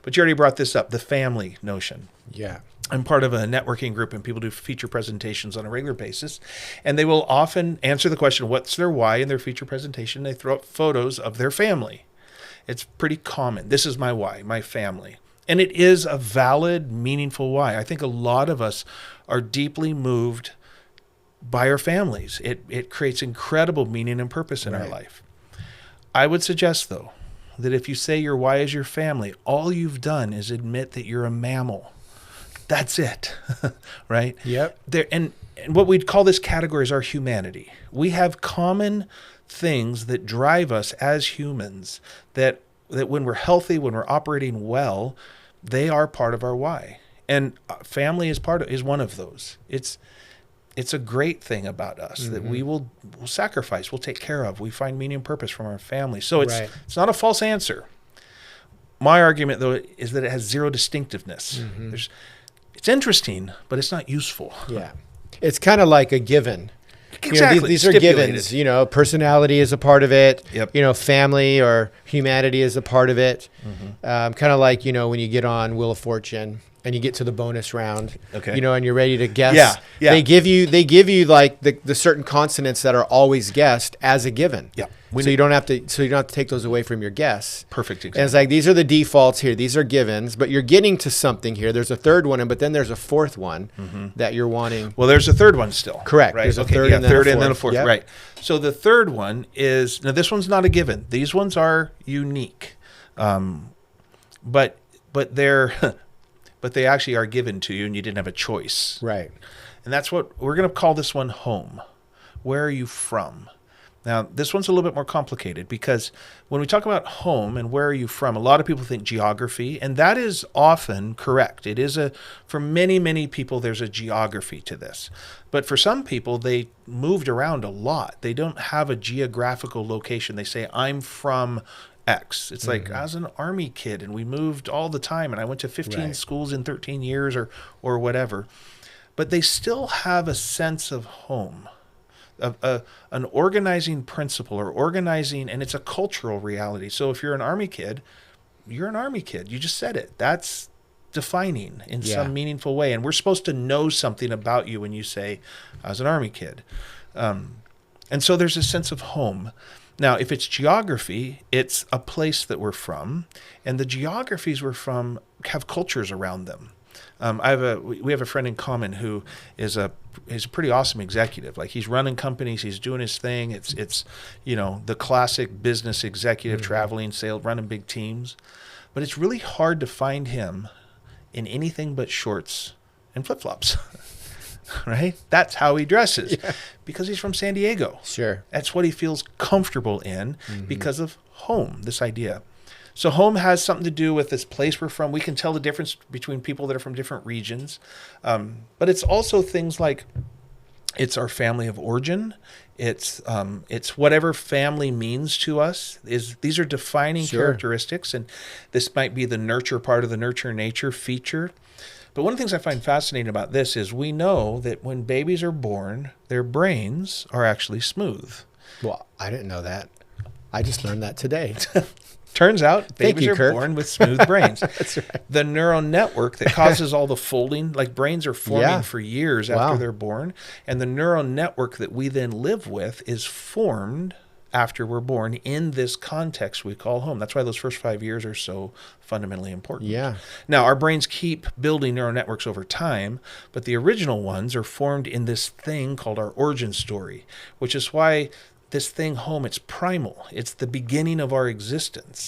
But you already brought this up, the family notion. Yeah. I'm part of a networking group, and people do feature presentations on a regular basis. And they will often answer the question, what's their why in their feature presentation? They throw up photos of their family. It's pretty common. This is my why, my family. And it is a valid, meaningful why. I think a lot of us are deeply moved by our families. It creates incredible meaning and purpose in our life. I would suggest, though, that if you say your why is your family, all you've done is admit that you're a mammal. That's it, right? Yep. And what we'd call this category is our humanity. We have common things that drive us as humans that when we're healthy, when we're operating well, they are part of our why. And family is one of those. It's a great thing about us that we'll sacrifice, we'll take care of. We find meaning and purpose from our family. So it's not a false answer. My argument, though, is that it has zero distinctiveness. It's interesting, but it's not useful. Yeah. It's kind of like a given. Exactly. These are givens. Personality is a part of it. Yep. Family or humanity is a part of it. Kind of like, when you get on Wheel of Fortune and you get to the bonus round, and you're ready to guess. Yeah. They give you like the certain consonants that are always guessed as a given. Yeah. So you don't have to take those away from your guess. Perfect example. And it's like, these are the defaults here. These are givens, but you're getting to something here. There's a third one, but then there's a fourth one that you're wanting. Well, there's a third one still. Correct. Right? There's a third and then a fourth. Yep. Right. So the third one is, now this one's not a given. These ones are unique. But they actually are given to you, and you didn't have a choice. Right. And that's what we're going to call this one home. Where are you from? Now, this one's a little bit more complicated, because when we talk about home and where are you from, a lot of people think geography, and that is often correct. It is for many, many people, there's a geography to this. But for some people, they moved around a lot. They don't have a geographical location. They say, I'm from X. It's like, I was an Army kid and we moved all the time, and I went to 15 schools in 13 years or whatever. But they still have a sense of home, an organizing principle or organizing, and it's a cultural reality. So if you're an Army kid, you're an Army kid. You just said it. That's defining in some meaningful way. And we're supposed to know something about you when you say, I was an Army kid. And so there's a sense of home. Now, if it's geography, it's a place that we're from, and the geographies we're from have cultures around them. We have a friend in common who is a pretty awesome executive. Like, he's running companies, he's doing his thing. It's the classic business executive, traveling, sales, running big teams. But it's really hard to find him in anything but shorts and flip-flops. Right? That's how he dresses, because he's from San Diego. Sure. That's what he feels comfortable in because of home, this idea. So home has something to do with this place we're from. We can tell the difference between people that are from different regions. But it's also things like, it's our family of origin. It's whatever family means to us. These are defining characteristics, and this might be the nurture part of the nurture nature feature. But one of the things I find fascinating about this is we know that when babies are born, their brains are actually smooth. Well, I didn't know that. I just learned that today. Turns out babies Kirk. are born with smooth brains. That's right. The neural network that causes all the folding, like brains are forming for years after they're born. And the neural network that we then live with is formed after we're born in this context we call home. That's why those first 5 years are so fundamentally important. Yeah. Now, our brains keep building neural networks over time, but the original ones are formed in this thing called our origin story, which is why this thing home, it's primal. It's the beginning of our existence.